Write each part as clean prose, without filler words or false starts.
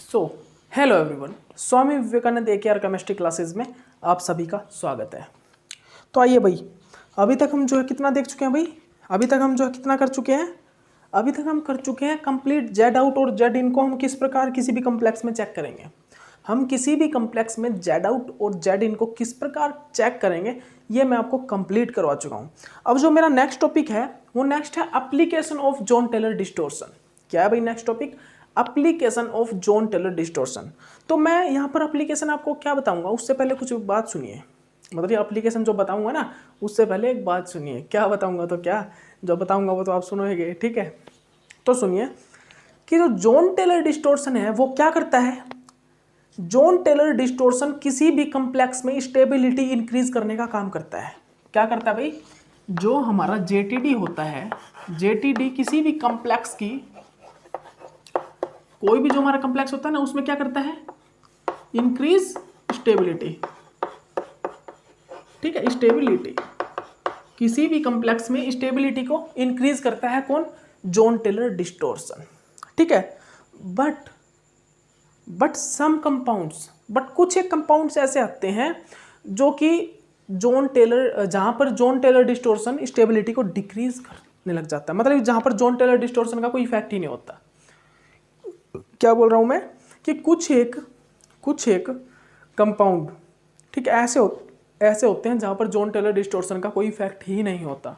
So hello everyone, Swami Vivekananda AKR chemistry classes में आप सभी का स्वागत है। तो आइए भाई, अभी तक हम जो है कितना देख चुके हैं भाई। अभी तक हम जो है कितना कर चुके हैं। अभी तक हम कर चुके हैं कंप्लीट जेड आउट और जेड इन को हम किस प्रकार किसी भी कम्प्लेक्स में चेक करेंगे। हम किसी भी कम्प्लेक्स में जेड आउट और जेड इन को किस प्रकार चेक करेंगे ये मैं आपको कंप्लीट करवा चुका हूँ। अब जो मेरा नेक्स्ट टॉपिक है वो नेक्स्ट है application of Jahn Teller distortion. क्या है भाई next topic? Application of Jahn Teller distortion. तो मैं यहाँ पर एप्लीकेशन आपको क्या बताऊंगा उससे पहले कुछ बात सुनिए। मतलब ये एप्लीकेशन जो बताऊंगा ना उससे पहले एक बात सुनिए। क्या बताऊंगा तो क्या, जो बताऊंगा वो तो आप सुनोगे, ठीक है। तो सुनिए कि जो जॉन टेलर डिस्टोर्शन है वो क्या करता है। जॉन टेलर डिस्टोर्शन किसी भी कम्प्लेक्स में स्टेबिलिटी इंक्रीज करने का काम करता है। क्या करता है भाई? जो हमारा जेटीडी होता है, जेटीडी किसी भी कम्प्लेक्स की, कोई भी जो हमारा कम्प्लेक्स होता है ना उसमें क्या करता है? Increase stability. ठीक है, स्टेबिलिटी किसी भी कम्प्लेक्स में स्टेबिलिटी को इंक्रीज करता है कौन? Jahn Teller distortion. ठीक है, बट सम कंपाउंड्स, बट कुछ एक कंपाउंड्स ऐसे आते हैं जो कि जॉन टेलर, जहां पर जॉन टेलर डिस्टोर्शन स्टेबिलिटी को डिक्रीज करने लग जाता है। मतलब जहां पर जॉन टेलर डिस्टोर्शन का कोई इफेक्ट ही नहीं होता। क्या बोल रहा हूं मैं कि कुछ एक कंपाउंड, ठीक है, ऐसे होते हैं जहां पर जॉन टेलर डिस्टोर्शन का कोई इफेक्ट ही नहीं होता।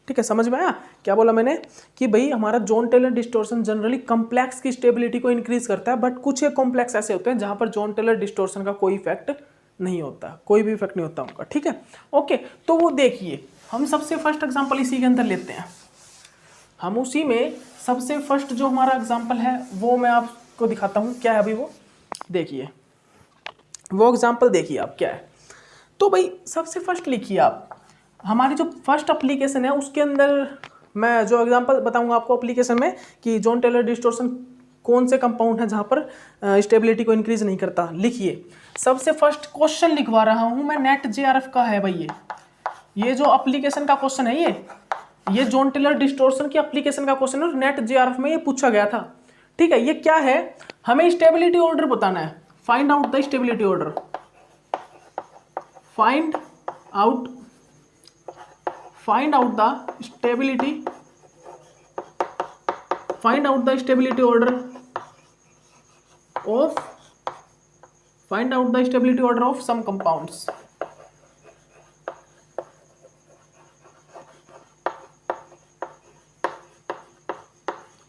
ठीक है, समझ में आया क्या बोला मैंने? कि भाई हमारा Jahn Teller distortion generally complex की स्टेबिलिटी को इंक्रीज करता है, बट कुछ एक कॉम्प्लेक्स ऐसे होते हैं जहां पर जॉन टेलर डिस्टोर्शन का कोई इफेक्ट नहीं होता, कोई भी इफेक्ट नहीं होता उनका। ठीक है, ओके। तो वो देखिए, हम सबसे फर्स्ट एग्जांपल इसी के अंदर लेते हैं। हम उसी में सबसे फर्स्ट जो हमारा एग्जांपल है वो मैं आपको दिखाता हूं। क्या है अभी वो देखिए, वो एग्जांपल देखिए आप क्या है। तो भाई सबसे फर्स्ट लिखिए आप, हमारी जो फर्स्ट एप्लीकेशन है उसके अंदर मैं जो एग्जांपल बताऊंगा आपको एप्लीकेशन में कि जॉन टेलर डिस्टोर्शन कौन से कंपाउंड है जहां पर स्टेबिलिटी को इंक्रीज नहीं करता। लिखिए, सबसे फर्स्ट क्वेश्चन लिखवा रहा हूं मैं, नेट जेआरएफ का है भाई। ये जो एप्लीकेशन का क्वेश्चन है ये जॉन टेलर डिस्टोर्शन की एप्लीकेशन का क्वेश्चन है और नेट जेआरएफ में ये पूछा गया था। ठीक है, ये क्या है? हमें स्टेबिलिटी ऑर्डर बताना है। Find out the stability order, find out the stability order of some compounds.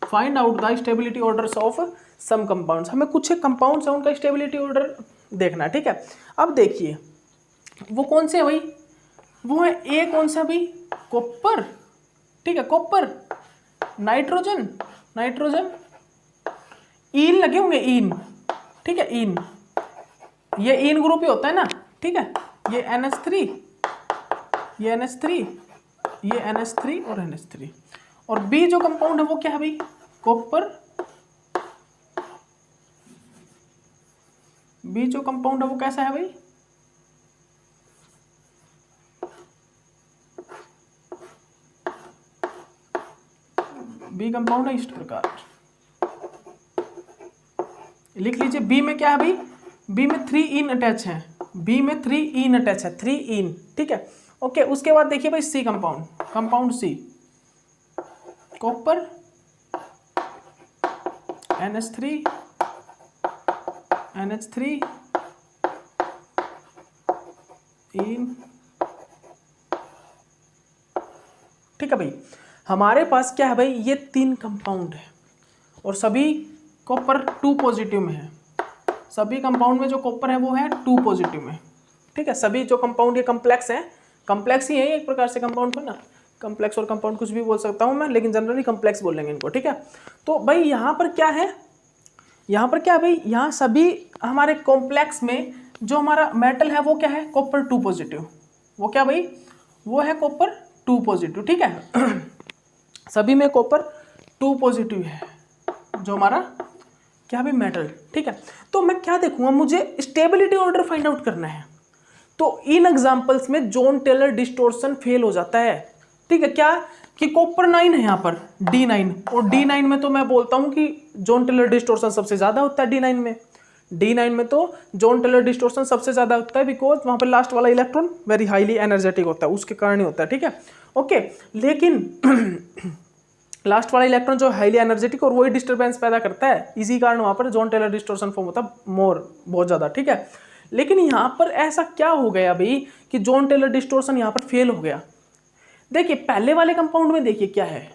Find out the stability orders of some compounds. हमें कुछ एक कंपाउंड्स है उनका स्टेबिलिटी ऑर्डर देखना है। ठीक है, अब देखिए वो कौन से है भाई? वो है ए, कौन सा भाई? कॉपर। ठीक है, कॉपर, नाइट्रोजन, ईन लगे होंगे, ईन। ठीक है, ईन, ये ईन ग्रुप ही होता है ना। ठीक है, ये NH3, ये NH3, ये NH3 और NH3। और बी जो कंपाउंड है वो क्या है भाई? कॉपर। बी जो कंपाउंड है वो कैसा है भाई? बी कंपाउंड है इस प्रकार, लिख लीजिए। बी में क्या है भाई? बी में 3 इन अटैच है, बी में 3 इन अटैच है, 3 इन। ठीक है, ओके। उसके बाद देखिए भाई सी कंपाउंड सी, कॉपर, NH3, इन। ठीक है भाई, हमारे पास क्या है भाई? ये 3 कंपाउंड है और सभी कॉपर 2 पॉजिटिव में है। सभी कंपाउंड में जो कॉपर है वो है 2 पॉजिटिव में। ठीक है, सभी जो कंपाउंड ये कम्प्लेक्स है, कम्प्लेक्स ही है एक प्रकार से कंपाउंड को ना। कम्प्लेक्स और कंपाउंड कुछ भी बोल सकता हूँ मैं, लेकिन जनरली कम्प्लेक्स बोलेंगे इनको। ठीक है, तो भाई यहाँ पर क्या है? यहाँ पर क्या है भाई? यहाँ सभी हमारे कॉम्प्लेक्स में जो हमारा मेटल है वो क्या है? Copper 2 positive. वो क्या भाई? वो है कॉपर 2 पॉजिटिव। ठीक है, सभी में कॉपर 2 पॉजिटिव है जो हमारा क्या भी मेटल। ठीक है, तो मैं क्या देखूंगा? मुझे स्टेबिलिटी ऑर्डर फाइंड आउट करना है। तो इन एग्जांपल्स में जॉन टेलर डिस्टोर्शन फेल हो जाता है। ठीक है, क्या कि कॉपर 9 है यहाँ पर D9, और D9 में तो मैं बोलता हूँ कि जॉन टेलर डिस्टोर्शन सबसे ज़्यादा होता है D9 में। D9 में तो जॉन टेलर डिस्टोर्शन सबसे ज़्यादा होता है, बिकॉज वहाँ पर लास्ट वाला इलेक्ट्रॉन वेरी हाईली एनर्जेटिक होता है, उसके कारण ही होता है। ठीक है, ओके, लेकिन लास्ट वाला इलेक्ट्रॉन जो हाईली एनर्जेटिक और वही डिस्टर्बेंस पैदा करता है, इसी कारण वहाँ पर जॉन टेलर डिस्टोर्शन फॉर्म होता है बहुत ज़्यादा। ठीक है, लेकिन यहाँ पर ऐसा क्या हो गया भाई कि जॉन टेलर डिस्टोर्शन यहाँ पर फेल हो गया। देखिए पहले वाले कंपाउंड में देखिए क्या है।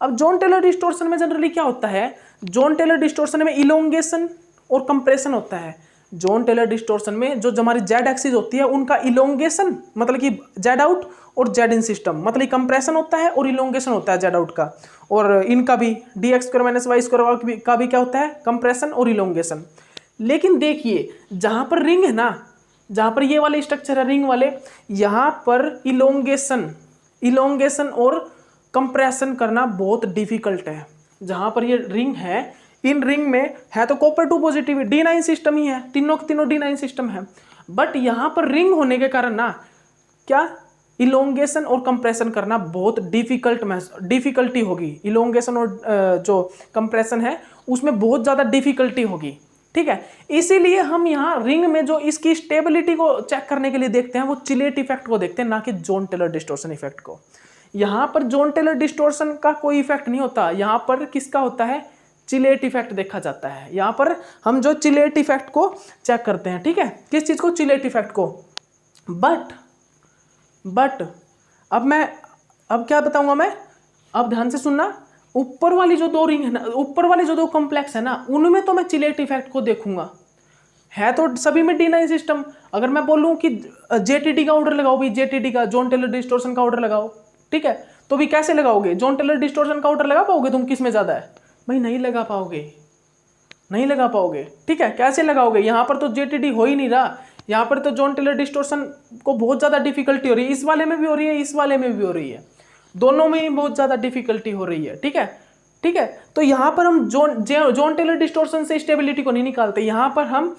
अब जॉन टेलर डिस्टोर्शन में जनरली क्या होता है, जॉन टेलर डिस्टोर्शन में इलोंगेशन और कंप्रेशन होता है। जॉन टेलर डिस्टोर्शन में जो हमारी जेड एक्सिस होती है उनका इलोंगेशन मतलब कि जेड आउट और जेड इन सिस्टम मतलब कंप्रेशन होता है और इलोंगेशन होता है जेड आउट का, और इनका भी dx² - y² का भी क्या होता है, कंप्रेशन और इलोंगेशन। लेकिन देखिए जहां पर रिंग है ना, जहां पर ये वाले स्ट्रक्चर है रिंग वाले, यहां पर इलोंगेशन और कंप्रेशन करना बहुत डिफिकल्ट है। जहां पर ये रिंग है, इन रिंग में है तो कॉपर 2 पॉजिटिव D9 सिस्टम ही है, तीनों के तीनों D9 सिस्टम है, बट यहां पर रिंग होने के कारण ना क्या इलोंगेशन और कंप्रेशन करना बहुत डिफिकल्टी होगी। इलोंगेशन और जो कंप्रेशन है उसमें बहुत ज़्यादा डिफिकल्टी होगी। ठीक है, इसीलिए हम यहाँ रिंग में जो इसकी स्टेबिलिटी को चेक करने के लिए देखते हैं वो चिलेट इफेक्ट को देखते हैं, ना कि जॉन टेलर डिस्टोर्शन इफेक्ट को। यहाँ पर जॉन टेलर डिस्टोर्शन का कोई इफेक्ट नहीं होता, यहाँ पर किसका होता है, चिलेट इफेक्ट देखा जाता है। यहाँ पर हम जो चिलेट इफेक्ट को चेक करते हैं। ठीक है, किस चीज़ को, चिलेट इफेक्ट को। बट अब क्या बताऊंगा मैं, अब ध्यान से सुनना। ऊपर वाली जो दो रिंग है ना, ऊपर वाले जो दो कॉम्प्लेक्स है ना, उनमें तो मैं चिलेट इफेक्ट को देखूंगा, है तो सभी में D9 सिस्टम। अगर मैं बोलूं कि JTD का ऑर्डर लगाओ भाई, JTD का जॉन टेलर डिस्टोर्शन का ऑर्डर लगाओ, ठीक है, तो भी कैसे लगाओगे, जॉन टेलर डिस्टोर्शन का ऑर्डर लगा पाओगे तुम, किस में ज़्यादा है भाई, नहीं लगा पाओगे। ठीक है, कैसे लगाओगे, यहाँ पर तो JTD हो ही नहीं रहा, यहाँ पर तो जॉन टेलर डिस्टोर्शन को बहुत ज़्यादा डिफिकल्टी हो रही है, इस वाले में भी हो रही है, इस वाले में भी हो रही है, दोनों में ही बहुत ज़्यादा डिफिकल्टी हो रही है। ठीक है, तो यहाँ पर हम जॉन टेलर डिस्टोर्शन से स्टेबिलिटी को नहीं निकालते, यहाँ पर हम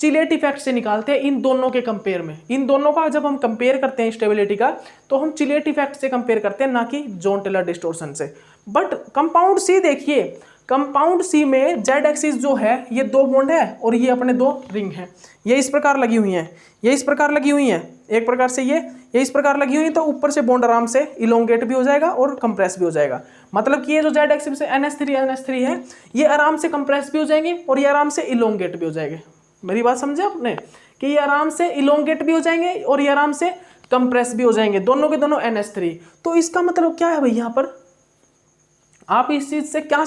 चिलेट इफेक्ट से निकालते हैं इन दोनों के कंपेयर में। इन दोनों का जब हम कंपेयर करते हैं स्टेबिलिटी का, तो हम चिलेट इफेक्ट से कंपेयर करते हैं, ना कि जॉन टेलर डिस्टोर्शन से। बट कंपाउंड सी देखिए, कंपाउंड सी में जेड एक्सिस जो है ये 2 बॉन्ड है और ये अपने 2 रिंग है, ये इस प्रकार लगी हुई हैं, ये इस प्रकार लगी हुई हैं, एक प्रकार से ये इस प्रकार लगी हुई है, तो ऊपर से बॉन्ड आराम से इलोंगेट भी हो जाएगा और कंप्रेस भी हो जाएगा। मतलब कि ये जो जेड एक्सिस से NH3 है, ये आराम से कंप्रेस भी हो जाएंगे और ये आराम से इलोंगेट भी हो जाएंगे। मेरी बात समझे आपने, कि ये आराम से इलोंगेट भी हो जाएंगे और ये आराम से कंप्रेस भी हो जाएंगे, दोनों के दोनों NH3। तो इसका मतलब क्या है भाई, यहाँ पर आप इस चीज से क्या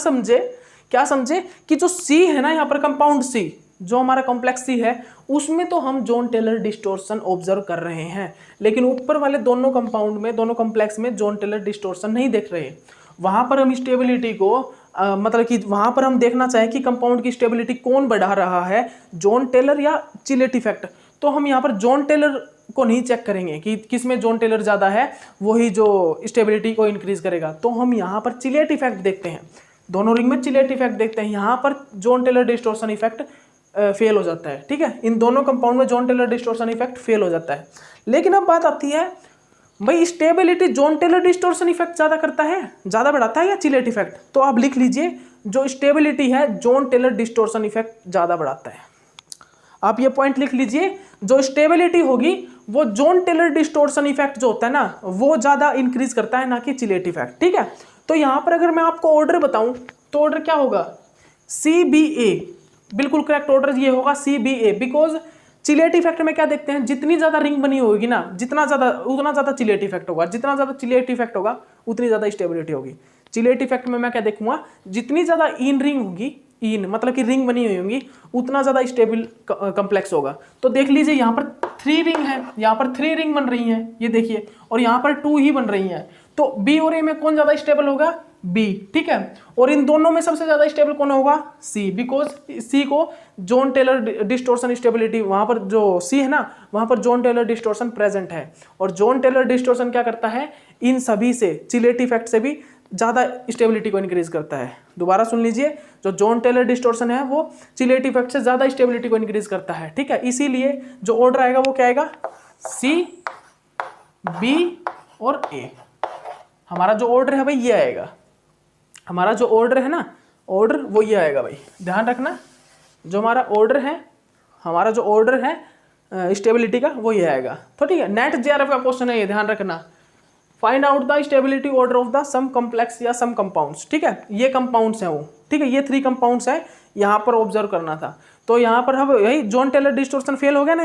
समझे कि जो सी है ना, यहाँ पर कंपाउंड सी जो हमारा कॉम्प्लेक्स सी है, उसमें तो हम जॉन टेलर डिस्टोर्शन ऑब्जर्व कर रहे हैं, लेकिन ऊपर वाले दोनों कंपाउंड में, दोनों कॉम्प्लेक्स में जॉन टेलर डिस्टोर्शन नहीं देख रहे। वहां पर हम स्टेबिलिटी को मतलब कि वहां पर हम देखना चाहें कि कंपाउंड की स्टेबिलिटी कौन बढ़ा रहा है, जॉन टेलर या चिलेट इफेक्ट, तो हम यहाँ पर जॉन टेलर को नहीं चेक करेंगे कि किस में जॉन टेलर ज़्यादा है, वही जो स्टेबिलिटी को इंक्रीज करेगा। तो हम यहाँ पर चिलेट इफेक्ट देखते हैं, दोनों रिंग में चिलेट इफेक्ट देखते हैं, यहाँ पर Jahn Teller distortion effect fail हो जाता है। ठीक है, इन दोनों कंपाउंड में Jahn Teller distortion effect fail हो जाता है। लेकिन अब बात आती है भाई, stability Jahn Teller distortion effect ज़्यादा करता है, ज़्यादा बढ़ाता है या चिलेट इफेक्ट? तो आप लिख लीजिए, जो स्टेबिलिटी है जॉन टेलर डिस्टोर्शन इफेक्ट ज़्यादा बढ़ाता है। आप ये पॉइंट लिख लीजिए, जो स्टेबिलिटी होगी वो जॉन टेलर डिस्टोर्शन इफेक्ट जो होता है ना, वो ज़्यादा इंक्रीज करता है, ना कि चिलेट इफेक्ट। ठीक है, तो यहाँ पर अगर मैं आपको ऑर्डर बताऊँ तो ऑर्डर क्या होगा, CBA, बिल्कुल करेक्ट ऑर्डर ये होगा CBA। बिकॉज चिलेट इफेक्ट में क्या देखते हैं, जितनी ज़्यादा रिंग बनी होगी ना, उतना ज़्यादा चिलेट इफेक्ट होगा, जितना ज़्यादा चिलेट इफेक्ट होगा उतनी ज़्यादा स्टेबिलिटी होगी। चिलेट इफेक्ट में मैं क्या देखूंगा, जितनी ज़्यादा इन रिंग होगी, इन मतलब कि रिंग बनी हुई होंगी, उतना ज़्यादा स्टेबल कॉम्प्लेक्स होगा। तो देख लीजिए यहाँ पर 3 रिंग है, यहाँ पर 3 रिंग बन रही हैं, ये देखिए, और यहाँ पर 2 ही बन रही हैं। तो B और A में कौन ज़्यादा स्टेबल होगा, B। ठीक है, और इन दोनों में सबसे ज़्यादा स्टेबल कौन होगा, C। बिकॉज C को जॉन टेलर डिस्टोर्शन स्टेबिलिटी, वहाँ पर जो C है ना, वहाँ पर जॉन टेलर डिस्टोर्शन प्रेजेंट है, और जॉन टेलर डिस्टोर्शन क्या करता है, इन सभी से, चिलेट इफेक्ट से भी ज़्यादा स्टेबिलिटी को इंक्रीज करता है। दोबारा सुन लीजिए, जो जॉन टेलर डिस्टोर्शन है वो चिलेट इफेक्ट से ज़्यादा स्टेबिलिटी को इंक्रीज करता है। ठीक है, इसीलिए जो ऑर्डर आएगा वो क्या आएगा, C, B और A। हमारा जो ऑर्डर है भाई ये आएगा, हमारा जो ऑर्डर है ना, ऑर्डर वो ये आएगा भाई, ध्यान रखना। जो हमारा ऑर्डर है, हमारा जो ऑर्डर है स्टेबिलिटी का वो ये आएगा। तो ठीक है, नेट जेआरएफ का क्वेश्चन है ये, ध्यान रखना। Find out the stability order of the some complex या सम कंपाउंड्स। ठीक है, ये कंपाउंड्स हैं वो, ठीक है, ये 3 कंपाउंड्स हैं, यहाँ पर ऑब्जर्व करना था। तो यहाँ पर हम यही जॉन टेलर डिस्टॉर्शन फेल हो गया ना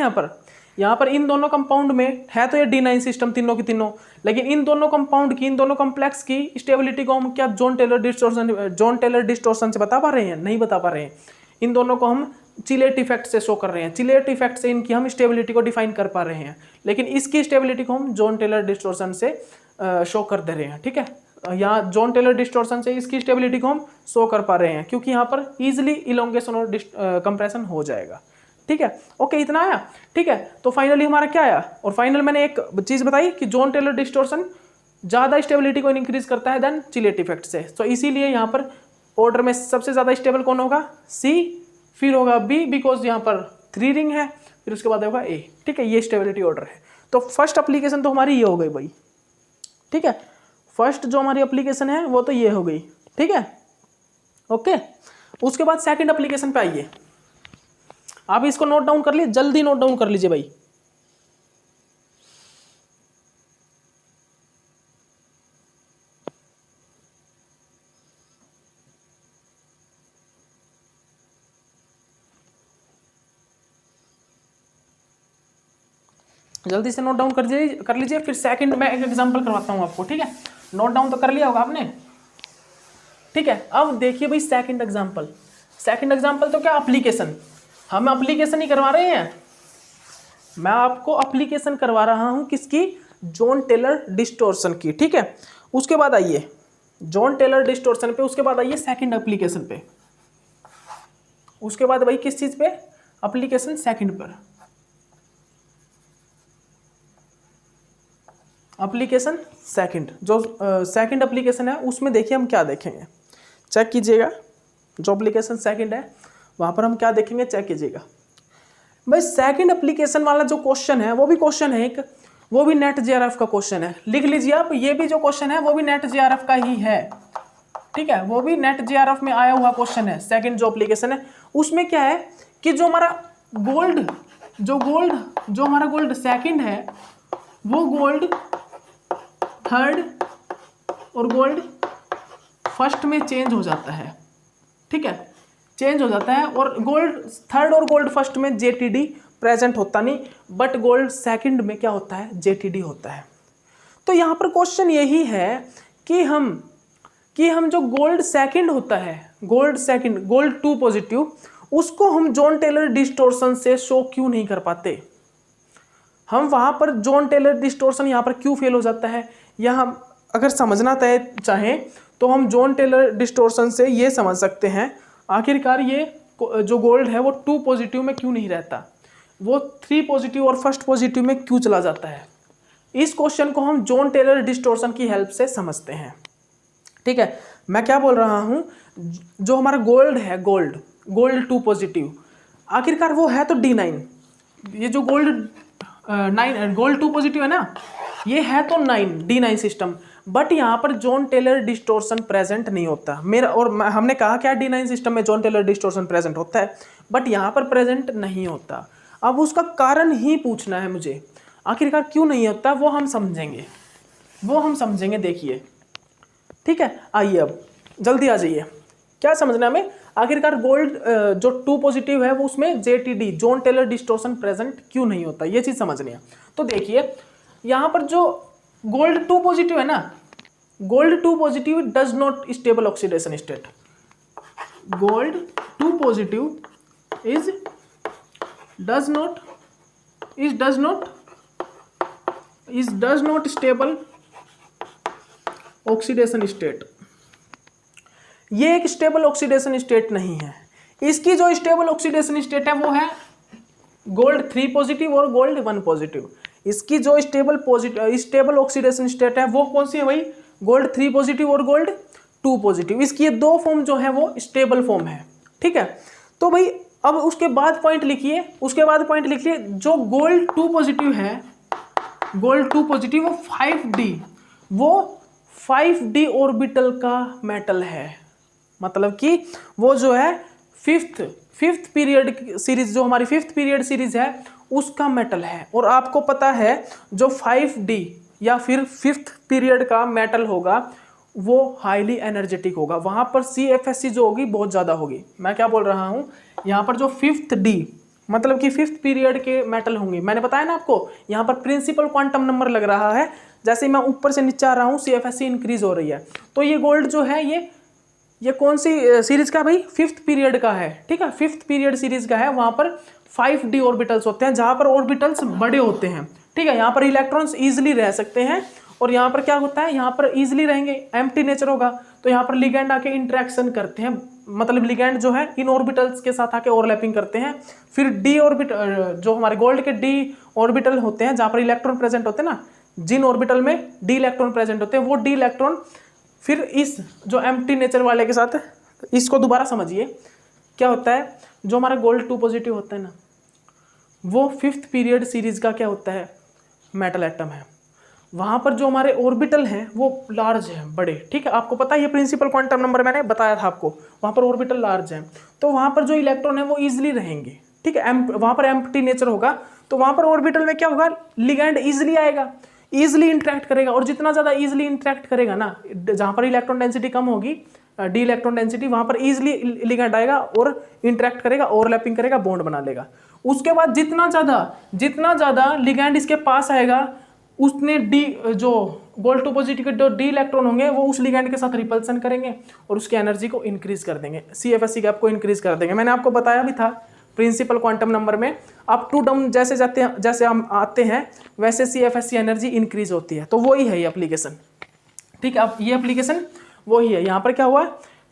यहाँ पर इन दोनों कंपाउंड में है तो ये D9 सिस्टम तीनों की तीनों, लेकिन इन दोनों कंपाउंड की, इन दोनों कॉम्प्लेक्स की स्टेबिलिटी को हम क्या जॉन टेलर डिस्टॉर्शन से बता पा रहे हैं? नहीं बता पा रहे हैं। इन दोनों को हम चिलेट इफेक्ट से शो कर रहे हैं, चिलेट इफेक्ट से इनकी हम स्टेबिलिटी को डिफाइन कर पा रहे हैं, लेकिन इसकी स्टेबिलिटी को हम जॉन टेलर डिस्टॉर्शन से शो कर दे रहे हैं। ठीक है, यहाँ जॉन टेलर डिस्टॉर्शन से इसकी स्टेबिलिटी को हम शो कर पा रहे हैं, क्योंकि यहाँ पर इजीली इलोंगेशन और कंप्रेशन हो जाएगा। ठीक है, ओके, इतना आया। ठीक है, तो फाइनली हमारा क्या आया, और फाइनल मैंने एक चीज बताई कि जॉन टेलर डिस्टॉर्शन ज्यादा स्टेबिलिटी को इंक्रीज करता है देन चिलेट इफेक्ट से। तो इसीलिए यहाँ पर ऑर्डर में सबसे ज्यादा स्टेबल कौन होगा? सी, फिर होगा बी, बिकॉज यहाँ पर 3 रिंग है, फिर उसके बाद होगा ए। ठीक है, ये स्टेबिलिटी ऑर्डर है। तो फर्स्ट एप्लीकेशन तो हमारी ये हो गई भाई। ठीक है, फर्स्ट जो हमारी एप्लीकेशन है वो तो ये हो गई। ठीक है, ओके। उसके बाद सेकंड एप्लीकेशन पे आइए। आप इसको नोट डाउन कर लीजिए, जल्दी नोट डाउन कर लीजिए भाई। जल्दी से नोट डाउन कर लीजिए। फिर सेकंड में एक एग्जांपल करवाता हूं आपको। ठीक है, नोट डाउन तो कर लिया होगा आपने। ठीक है, अब देखिए भाई सेकंड एग्जांपल। सेकंड एग्जांपल तो क्या, एप्लीकेशन। हम एप्लीकेशन ही करवा रहे हैं, मैं आपको एप्लीकेशन करवा रहा हूं किसकी? जॉन टेलर डिस्टॉर्शन की। ठीक है, उसके बाद आइए जॉन टेलर डिस्टॉर्शन पे, उसके बाद आइए सेकंड एप्लीकेशन पे, उसके बाद भाई किस चीज पे? एप्लीकेशन सेकंड पर। एप्लीकेशन सेकंड, जो सेकंड एप्लीकेशन है उसमें देखिए हम क्या देखेंगे, चेक कीजिएगा। जो एप्लीकेशन सेकंड है वहां पर हम क्या देखेंगे, चेक कीजिएगा भाई। सेकंड एप्लीकेशन वाला जो क्वेश्चन है वो भी क्वेश्चन है एक, वो भी नेट जेआरएफ का क्वेश्चन है। लिख लीजिए आप, ये भी जो क्वेश्चन है वो भी नेट जेआरएफ का ही है। ठीक है, वो भी नेट जेआरएफ में आया हुआ क्वेश्चन है। सेकंड जो एप्लीकेशन है उसमें क्या है कि जो हमारा गोल्ड जो हमारा गोल्ड सेकंड है वो गोल्ड थर्ड और गोल्ड फर्स्ट में चेंज हो जाता है। ठीक है, चेंज हो जाता है, और गोल्ड थर्ड और गोल्ड फर्स्ट में जेटीडी प्रेजेंट होता नहीं, बट गोल्ड सेकंड में क्या होता है? जेटीडी होता है। तो यहाँ पर क्वेश्चन यही है कि हम जो गोल्ड सेकंड होता है, गोल्ड सेकंड, गोल्ड 2 पॉजिटिव, उसको हम जॉन टेलर डिस्टॉर्शन से शो क्यों नहीं कर पाते? हम वहां पर जॉन टेलर डिस्टॉर्शन यहाँ पर क्यों फेल हो जाता है? या हम अगर समझना चाहें तो हम जॉन टेलर डिस्टॉर्शन से ये समझ सकते हैं आखिरकार ये जो गोल्ड है वो 2 पॉजिटिव में क्यों नहीं रहता, वो 3 पॉजिटिव और फर्स्ट पॉजिटिव में क्यों चला जाता है। इस क्वेश्चन को हम जॉन टेलर डिस्टॉर्शन की हेल्प से समझते हैं। ठीक है, मैं क्या बोल रहा हूं, जो हमारा गोल्ड है, गोल्ड 2 पॉजिटिव, आखिरकार वो है तो D9। ये जो गोल्ड 2 पॉजिटिव है ना, ये है तो D9 सिस्टम, बट यहाँ पर जॉन टेलर डिस्टॉर्शन प्रेजेंट नहीं होता। हमने कहा क्या D9 सिस्टम में जॉन टेलर डिस्टॉर्शन प्रेजेंट होता है, बट यहाँ पर प्रेजेंट नहीं होता। अब उसका कारण ही पूछना है मुझे, आखिरकार क्यों नहीं होता वो हम समझेंगे, देखिए। ठीक है, आइए अब जल्दी आ जाइए, क्या समझना हमें, आखिरकार गोल्ड जो 2 पॉजिटिव है वो उसमें JTD Jahn Teller distortion present क्यों नहीं होता, ये चीज समझनी है। तो देखिए यहाँ पर जो गोल्ड 2 पॉजिटिव है ना, gold 2 positive does not stable oxidation state, gold 2 positive does not stable oxidation state. ये एक स्टेबल ऑक्सीडेशन स्टेट नहीं है। इसकी जो स्टेबल ऑक्सीडेशन स्टेट है वो है गोल्ड 3 पॉजिटिव और गोल्ड 1 पॉजिटिव। इसकी जो स्टेबल ऑक्सीडेशन स्टेट है वो कौन सी है भाई? गोल्ड 3 पॉजिटिव और गोल्ड 2 पॉजिटिव। इसकी ये 2 फॉर्म जो है वो स्टेबल फॉर्म है। ठीक है, तो भाई अब उसके बाद पॉइंट लिखिए, जो गोल्ड 2 पॉजिटिव है, गोल्ड 2 पॉजिटिव वो 5D, वो 5d ऑर्बिटल का मेटल है, मतलब कि वो जो है फिफ्थ पीरियड सीरीज, जो हमारी फिफ्थ पीरियड सीरीज है उसका मेटल है। और आपको पता है जो 5d या फिर फिफ्थ पीरियड का मेटल होगा वो हाईली एनर्जेटिक होगा, वहां पर CFSE जो होगी बहुत ज़्यादा होगी। मैं क्या बोल रहा हूँ, यहाँ पर जो फिफ्थ D मतलब कि फिफ्थ पीरियड के मेटल होंगे, मैंने बताया ना आपको, यहाँ पर प्रिंसिपल क्वांटम नंबर लग रहा है, जैसे मैं ऊपर से नीचे आ रहा हूँ CFSE इंक्रीज हो रही है। तो ये गोल्ड जो है ये कौन सी सीरीज का भाई, फिफ्थ पीरियड का है, ठीक है, फिफ्थ पीरियड सीरीज का है। वहां पर 5d ऑर्बिटल्स होते हैं, जहां पर ऑर्बिटल्स बड़े होते हैं, ठीक है, यहाँ पर इलेक्ट्रॉन्स इजीली रह सकते हैं। और यहाँ पर क्या होता है, यहाँ पर इजीली रहेंगे, एम्प्टी नेचर होगा, तो यहाँ पर लिगैंड आके इंटरेक्शन करते हैं, मतलब लिगैंड जो है इन ऑर्बिटल्स के साथ आके ओवरलैपिंग करते हैं। फिर डी ऑर्बिटल, जो हमारे गोल्ड के डी ऑर्बिटल होते हैं जहाँ पर इलेक्ट्रॉन प्रेजेंट होते हैं ना, जिन ऑर्बिटल में डी इलेक्ट्रॉन प्रेजेंट होते हैं, वो डी इलेक्ट्रॉन फिर इस जो एम्प्टी नेचर वाले के साथ, इसको दोबारा समझिए क्या होता है, जो हमारा गोल्ड 2 पॉजिटिव होता है ना, वो फिफ्थ पीरियड सीरीज का क्या होता है, मेटल एटम है। वहाँ पर जो हमारे ऑर्बिटल हैं वो लार्ज हैं, बड़े, ठीक है, आपको पता है ये प्रिंसिपल क्वांटम नंबर मैंने बताया था आपको, वहाँ पर ऑर्बिटल लार्ज हैं, तो वहाँ पर जो इलेक्ट्रॉन है वो ईजिली रहेंगे, ठीक है, वहाँ पर एम्प्टी नेचर होगा, तो वहाँ पर ऑर्बिटल में क्या होगा, लिगैंड ईजिली आएगा, ईजिली इंटरेक्ट करेगा, और जितना ज़्यादा ईजिली इंटरेक्ट करेगा ना, जहाँ पर इलेक्ट्रॉन डेंसिटी कम होगी, डी इलेक्ट्रॉन डेंसिटी, वहाँ पर ईजिली लिगैंड आएगा और इंटरेक्ट करेगा, ओवरलैपिंग करेगा, बॉन्ड बना लेगा। उसके बाद जितना ज़्यादा लिगैंड इसके पास आएगा, उसने डी जो गोल्ड 2 पॉजिटिव के जो डी इलेक्ट्रॉन होंगे वो उस लिगैंड के साथ रिपल्सन करेंगे और उसकी एनर्जी को इंक्रीज कर देंगे, CFSE गैप को इंक्रीज कर देंगे। मैंने आपको बताया भी था प्रिंसिपल क्वांटम नंबर में, अप टू डाउन जैसे हम आते हैं वैसे CFSE एनर्जी इंक्रीज होती है। तो वही है ये एप्लीकेशन, ठीक है, अब ये एप्लीकेशन वही है। यहाँ पर क्या हुआ,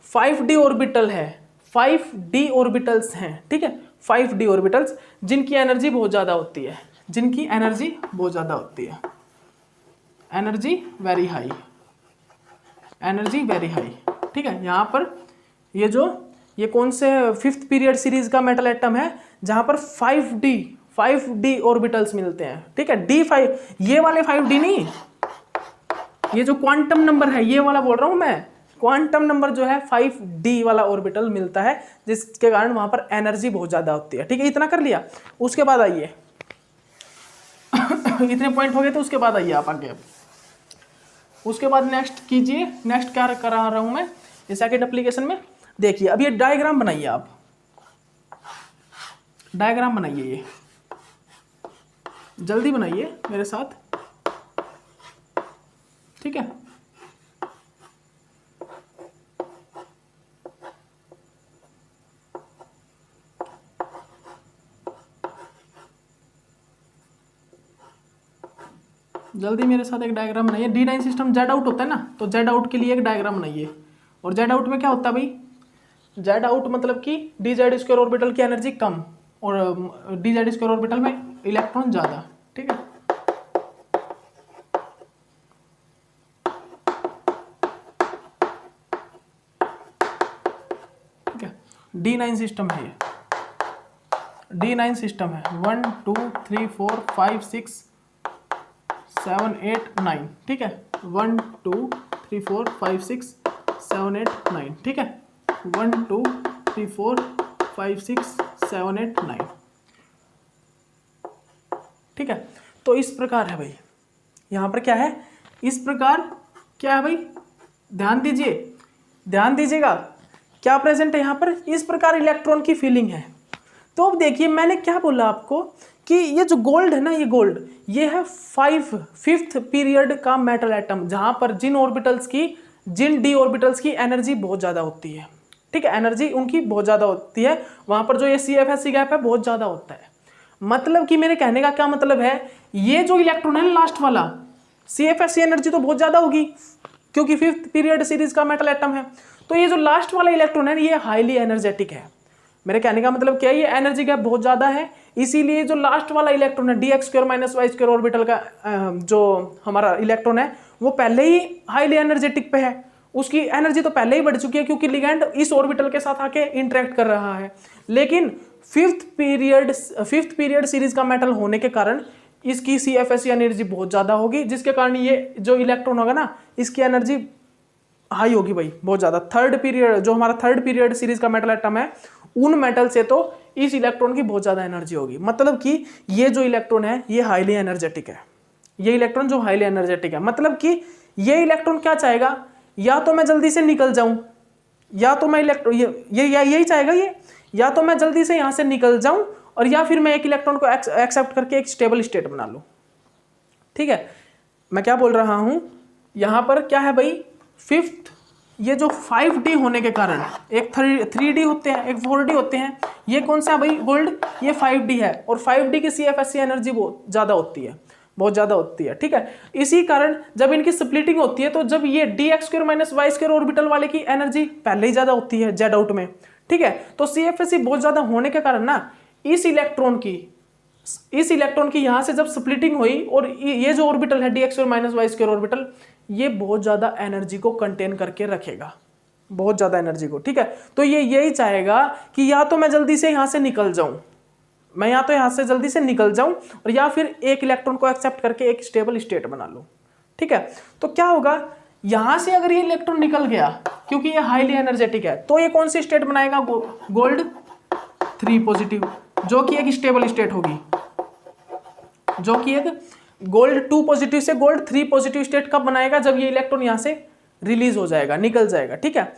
5d ऑर्बिटल है, 5d ऑर्बिटल्स हैं, ठीक है, 5d ऑर्बिटल्स जिनकी एनर्जी बहुत ज़्यादा होती है, जिनकी एनर्जी बहुत ज़्यादा होती है, energy very high, energy very high, ठीक है। यहाँ पर ये कौन से फिफ्थ पीरियड सीरीज का मेटल एटम है, जहाँ पर 5d ऑर्बिटल्स मिलते हैं, ठीक है, D5, ये वाले 5d नहीं, ये जो क्वांटम नंबर है ये वाला बोल रहा हूँ मैं, क्वांटम नंबर जो है 5d वाला ऑर्बिटल मिलता है, जिसके कारण वहाँ पर एनर्जी बहुत ज़्यादा होती है, ठीक है, इतना कर लिया। उसके बाद आइए इतने पॉइंट हो गए, तो उसके बाद आइए आप आगे, उसके बाद नेक्स्ट कीजिए, नेक्स्ट क्या करा रहा हूँ मैं इस सेकंड एप्लीकेशन में। देखिए अब ये डायग्राम बनाइए, आप डायग्राम बनाइए, ये जल्दी बनाइए मेरे साथ, ठीक है। जल्दी मेरे साथ एक डायग्राम बनाइए। D9 सिस्टम जेड आउट होता है ना, तो जेड आउट के लिए एक डायग्राम बनाइए। और जेड आउट में क्या होता है भाई, जेड आउट मतलब कि DZ² ऑर्बिटल की एनर्जी कम और DZ² ऑर्बिटल में इलेक्ट्रॉन ज़्यादा, ठीक है। ठीक है, D9 सिस्टम है ये, D9 सिस्टम है, 1 2 3 4 5 6 7 8 9, ठीक है, 1 2 3 4 5 6 7 8 9, ठीक है, 1 2 3 4 5 6 7 8 9, ठीक है। तो इस प्रकार है भाई, यहाँ पर क्या है, इस प्रकार क्या है भाई, ध्यान दीजिए, ध्यान दीजिएगा, क्या प्रेजेंट है यहाँ पर, इस प्रकार इलेक्ट्रॉन की फीलिंग है। तो अब देखिए मैंने क्या बोला आपको कि ये जो गोल्ड है ना, ये गोल्ड, ये है फिफ्थ पीरियड का मेटल एटम, जहाँ पर जिन डी ऑर्बिटल्स की एनर्जी बहुत ज़्यादा होती है, ठीक है, एनर्जी उनकी बहुत ज़्यादा होती है, वहाँ पर जो ये CFSE गैप है बहुत ज़्यादा होता है। मतलब कि मेरे कहने का क्या मतलब है, ये जो इलेक्ट्रॉन है लास्ट वाला, CFSE एनर्जी तो बहुत ज़्यादा होगी क्योंकि फिफ्थ पीरियड सीरीज का मेटल एटम है, तो ये जो लास्ट वाला इलेक्ट्रॉन है ये हाईली एनर्जेटिक है। मेरे कहने का मतलब क्या है, ये एनर्जी गैप बहुत ज़्यादा है, इसीलिए जो लास्ट वाला इलेक्ट्रॉन है DX² - Y² ऑर्बिटल का जो हमारा इलेक्ट्रॉन है वो पहले ही हाईली एनर्जेटिक पे है, उसकी एनर्जी तो पहले ही बढ़ चुकी है क्योंकि लिगैंड इस ऑर्बिटल के साथ आके इंटरेक्ट कर रहा है। लेकिन फिफ्थ पीरियड सीरीज का मेटल होने के कारण इसकी CFSE एनर्जी बहुत ज़्यादा होगी, जिसके कारण ये जो इलेक्ट्रॉन होगा ना इसकी एनर्जी हाई होगी भाई, बहुत ज़्यादा। थर्ड पीरियड जो हमारा थर्ड पीरियड सीरीज का मेटल एटम है, उन मेटल से तो इस इलेक्ट्रॉन की बहुत ज़्यादा एनर्जी होगी। मतलब कि ये जो इलेक्ट्रॉन है ये हाईली एनर्जेटिक है, ये इलेक्ट्रॉन जो हाईली एनर्जेटिक है, मतलब कि ये इलेक्ट्रॉन क्या चाहेगा, या तो मैं जल्दी से निकल जाऊं, या तो मैं इलेक्ट्रॉन यही चाहेगा ये, या तो मैं जल्दी से यहां से निकल जाऊं और या फिर मैं एक इलेक्ट्रॉन को एक्सेप्ट करके एक स्टेबल स्टेट बना लूं। ठीक है, मैं क्या बोल रहा हूं, यहां पर क्या है भाई, फिफ्थ, ये जो 5D होने के कारण, एक 3D होते हैं, एक 4D होते हैं, ये कौन सा भाई गोल्ड, ये 5D है, और 5D की CFSE एनर्जी बहुत ज़्यादा होती है, बहुत ज़्यादा होती है। ठीक है, इसी कारण जब इनकी स्प्लिटिंग होती है तो जब ये dx² - y² ऑर्बिटल वाले की एनर्जी पहले ही ज़्यादा होती है जेड आउट में। ठीक है, तो CFSE बहुत ज़्यादा होने के कारण ना इस इलेक्ट्रॉन की यहाँ से जब स्प्लिटिंग हुई और ये जो ऑर्बिटल है dx² - y² ऑर्बिटल, ये बहुत ज़्यादा एनर्जी को कंटेन करके रखेगा, बहुत ज़्यादा एनर्जी को। ठीक है, तो ये यही चाहेगा कि या तो मैं जल्दी से यहाँ से निकल जाऊँ, मैं या तो यहाँ से जल्दी से निकल जाऊँ, और या फिर एक इलेक्ट्रॉन को एक्सेप्ट करके एक स्टेबल स्टेट बना लूँ। ठीक है, तो क्या होगा, यहाँ से अगर ये इलेक्ट्रॉन निकल गया, क्योंकि ये हाईली एनर्जेटिक है, तो ये कौन सी स्टेट बनाएगा, गोल्ड 3 पॉजिटिव, जो कि एक स्टेबल स्टेट होगी, जो कि एक गोल्ड 2 पॉजिटिव से गोल्ड 3 पॉजिटिव स्टेट कब बनाएगा, जब ये इलेक्ट्रॉन यहाँ से रिलीज हो जाएगा, निकल जाएगा। ठीक है,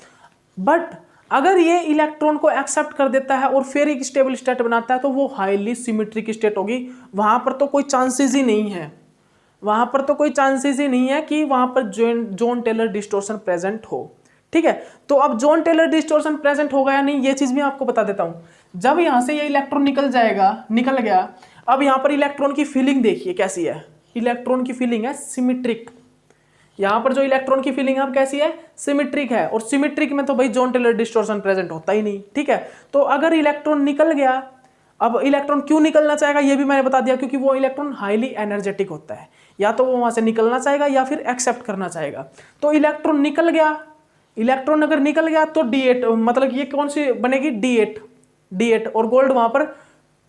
बट अगर ये इलेक्ट्रॉन को एक्सेप्ट कर देता है और फिर एक स्टेबल स्टेट बनाता है, तो वो हाईली सिमेट्रिक स्टेट होगी, वहां पर तो कोई चांसेस ही नहीं है, वहां पर तो कोई चांसेस ही नहीं है कि वहां पर जॉन टेलर डिस्टॉर्शन प्रेजेंट हो। ठीक है, तो अब जॉन टेलर डिस्टॉर्शन प्रेजेंट होगा या नहीं, ये चीज भी आपको बता देता हूं। जब यहां से ये इलेक्ट्रॉन निकल गया, अब यहां पर इलेक्ट्रॉन की फीलिंग देखिए कैसी है, इलेक्ट्रॉन की फीलिंग है सिमेट्रिक, यहां पर जो इलेक्ट्रॉन की फीलिंग है कैसी है, सिमेट्रिक है, और सिमेट्रिक में तो भाई जॉन टेलर डिस्टॉर्शन प्रेजेंट होता ही नहीं। ठीक है, तो अगर इलेक्ट्रॉन निकल गया, अब इलेक्ट्रॉन क्यों निकलना चाहेगा ये भी मैंने बता दिया, क्योंकि वो इलेक्ट्रॉन हाईली एनर्जेटिक होता है, या तो वो वहां से निकलना चाहेगा या फिर एक्सेप्ट करना चाहेगा। तो इलेक्ट्रॉन निकल गया, इलेक्ट्रॉन अगर निकल गया तो D8, मतलब ये कौन सी बनेगी, D8, और गोल्ड वहां पर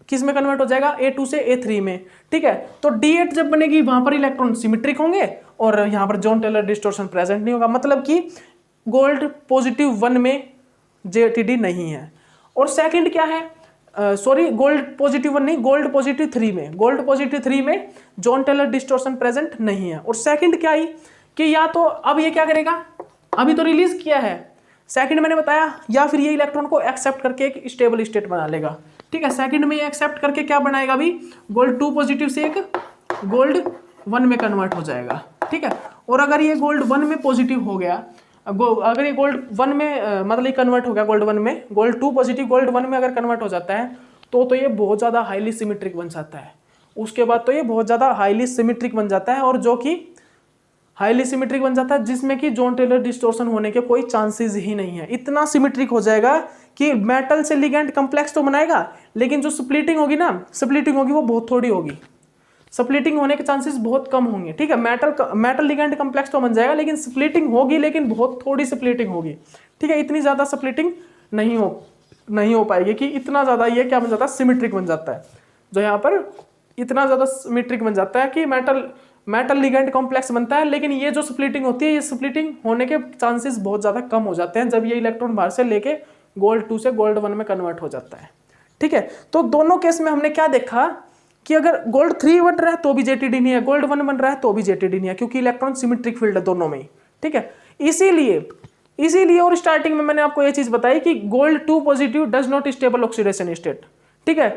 किस में कन्वर्ट हो जाएगा, A2 से A3 में। ठीक है, तो D8 जब बनेगी वहां पर इलेक्ट्रॉन सिमेट्रिक होंगे और यहां पर जॉन टेलर डिस्टॉर्शन प्रेजेंट नहीं होगा, मतलब कि गोल्ड +1 में JTD नहीं है। और सेकंड क्या है, सॉरी गोल्ड +1 नहीं, गोल्ड +3 में, गोल्ड +3 में जॉन टेलर डिस्टॉर्शन प्रेजेंट नहीं है। और सेकंड क्या आई कि या तो अब ये क्या करेगा, अभी तो रिलीज किया है, सेकंड मैंने बताया, या फिर ये इलेक्ट्रॉन को एक्सेप्ट करके एक स्टेबल स्टेट बना लेगा। ठीक है, सेकंड में ये एक्सेप्ट करके क्या बनाएगा, अभी गोल्ड 2 पॉजिटिव से एक गोल्ड 1 में कन्वर्ट हो जाएगा। ठीक है, और अगर ये गोल्ड 1 में पॉजिटिव हो गया, अगर ये गोल्ड 1 में मतलब ये कन्वर्ट हो गया गोल्ड 1 में, गोल्ड 2 पॉजिटिव गोल्ड 1 में अगर कन्वर्ट हो जाता है तो ये बहुत ज़्यादा हाईली सिमेट्रिक बन जाता है। उसके बाद तो ये बहुत ज़्यादा हाईली सिमेट्रिक बन जाता है, और जो कि हाईली सिमेट्रिक बन जाता है जिसमें कि जॉन टेलर डिस्टॉर्शन होने के कोई चांसेस ही नहीं है। इतना सिमेट्रिक हो जाएगा कि मेटल से लिगेंड कम्प्लेक्स तो बनाएगा, लेकिन जो स्प्लिटिंग होगी वो बहुत थोड़ी होगी, स्प्लिटिंग होने के चांसेस बहुत कम होंगे। ठीक है, मेटल लिगेंड कम्प्लेक्स तो बन जाएगा, लेकिन स्प्लिटिंग होगी, लेकिन बहुत थोड़ी स्प्लिटिंग होगी। ठीक है, इतनी ज़्यादा स्प्लिटिंग नहीं हो पाएगी कि इतना ज़्यादा ये क्या बन जाता है, सिमेट्रिक बन जाता है, जो यहाँ पर इतना ज़्यादा सिमेट्रिक बन जाता है कि मेटल लिगेंड कॉम्प्लेक्स बनता है, लेकिन ये जो स्प्लिटिंग होती है, ये स्प्लिटिंग होने के चांसेस बहुत ज़्यादा कम हो जाते हैं जब ये इलेक्ट्रॉन बाहर से लेके गोल्ड 2 से गोल्ड 1 में कन्वर्ट हो जाता है। ठीक है, तो दोनों केस में हमने क्या देखा कि अगर गोल्ड 3 बन रहा है तो भी JTD नहीं है, गोल्ड 1 बन रहा है तो भी JTD नहीं है, क्योंकि इलेक्ट्रॉन सिमेट्रिक फील्ड है दोनों में ही। ठीक है, इसीलिए और स्टार्टिंग में मैंने आपको ये चीज बताई कि gold 2 positive does not stable oxidation state. ठीक है,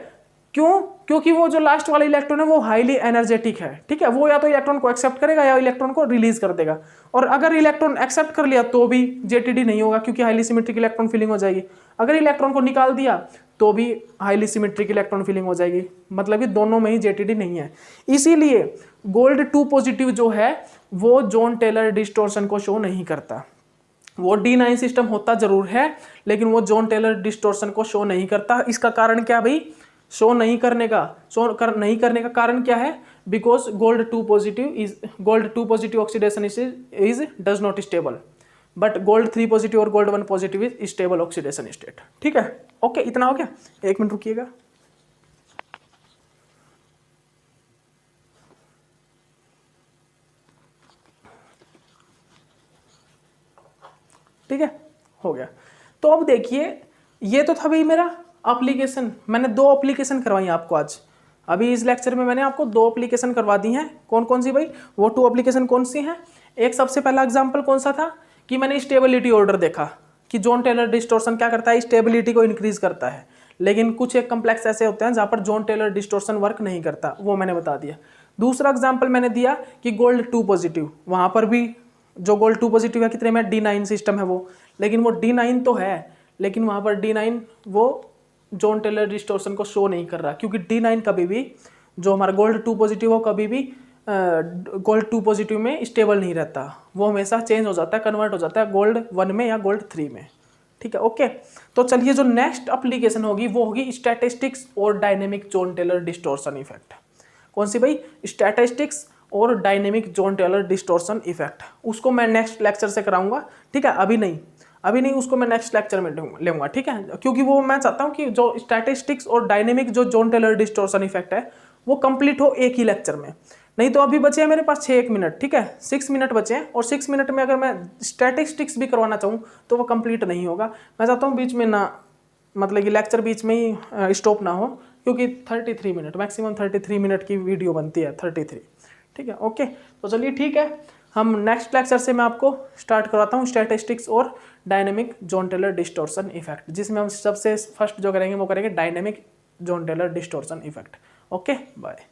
क्यों, क्योंकि वो जो लास्ट वाला इलेक्ट्रॉन है वो हाईली एनर्जेटिक है। ठीक है, वो या तो इलेक्ट्रॉन को एक्सेप्ट करेगा या इलेक्ट्रॉन को रिलीज कर देगा, और अगर इलेक्ट्रॉन एक्सेप्ट कर लिया तो भी JTD नहीं होगा, क्योंकि हाईली सिमेट्रिक इलेक्ट्रॉन फीलिंग हो जाएगी। अगर इलेक्ट्रॉन को निकाल दिया तो भी हाईली सिमेट्रिक इलेक्ट्रॉन फीलिंग हो जाएगी, मतलब कि दोनों में ही JTD नहीं है। इसीलिए गोल्ड 2 पॉजिटिव जो है वो जॉन टेलर डिस्टॉर्शन को शो नहीं करता। वो D9 सिस्टम होता जरूर है, लेकिन वो जॉन टेलर डिस्टॉर्शन को शो नहीं करता। इसका कारण क्या भाई, शो नहीं करने का कारण क्या है, because gold 2 positive oxidation is does not stable, but gold 3 positive और gold 1 positive is stable oxidation state. ठीक है, ओके, इतना हो गया, 1 मिनट रुकिएगा। ठीक है, हो गया। तो अब देखिए ये तो था भाई मेरा एप्लीकेशन, मैंने 2 एप्लीकेशन करवाई आपको आज। अभी इस लेक्चर में मैंने आपको 2 एप्लीकेशन करवा दी हैं। कौन कौन सी भाई? वो 2 एप्लीकेशन कौन सी हैं? एक सबसे पहला एग्जांपल कौन सा था कि मैंने स्टेबिलिटी ऑर्डर देखा कि जॉन टेलर डिस्टॉर्शन क्या करता है, स्टेबिलिटी को इंक्रीज करता है। लेकिन कुछ एक कम्प्लेक्स ऐसे होते हैं जहाँ पर जॉन टेलर डिस्टॉर्शन वर्क नहीं करता, वो मैंने बता दिया। दूसरा एग्जाम्पल मैंने दिया कि गोल्ड 2 पॉजिटिव, वहाँ पर भी जो गोल्ड 2 पॉजिटिव है कितने में, D9 सिस्टम है वो, लेकिन वो D9 तो है लेकिन वहाँ पर D9 वो जॉन टेलर डिस्टॉर्शन को शो नहीं कर रहा, क्योंकि D9 कभी भी, जो हमारा गोल्ड 2 पॉजिटिव हो, कभी भी गोल्ड 2 पॉजिटिव में स्टेबल नहीं रहता, वो हमेशा चेंज हो जाता है, कन्वर्ट हो जाता है गोल्ड 1 में या गोल्ड 3 में। ठीक है, ओके। तो चलिए जो नेक्स्ट एप्लीकेशन होगी वो होगी स्टैटिस्टिक्स और dynamic Jahn Teller distortion effect. कौन सी भाई? स्टैटिस्टिक्स और dynamic Jahn Teller distortion effect. उसको मैं नेक्स्ट लेक्चर से कराऊंगा, ठीक है, अभी नहीं, उसको मैं नेक्स्ट लेक्चर में लेऊंगा, ठीक है, क्योंकि वो मैं चाहता हूँ कि जो स्टैटिस्टिक्स और डायनेमिक जो जॉन टेलर डिस्टॉर्शन इफेक्ट है वो कंप्लीट हो एक ही लेक्चर में। नहीं तो अभी बचे हैं मेरे पास 6 मिनट, ठीक है, 6 मिनट बचे हैं, और 6 मिनट में अगर मैं स्टैटिस्टिक्स भी करवाना चाहूँ तो वो कंप्लीट नहीं होगा। मैं चाहता हूँ बीच में ना, मतलब कि लेक्चर बीच में ही स्टॉप ना हो, क्योंकि 33 मिनट, मैक्सिमम 33 मिनट की वीडियो बनती है, 33, ठीक है, ओके। तो चलिए ठीक है, हम नेक्स्ट लेक्चर से मैं आपको स्टार्ट करवाता हूँ स्टैटिस्टिक्स और dynamic Jahn Teller distortion effect, जिसमें हम सबसे फर्स्ट जो करेंगे वो करेंगे dynamic Jahn Teller distortion effect. Okay, bye.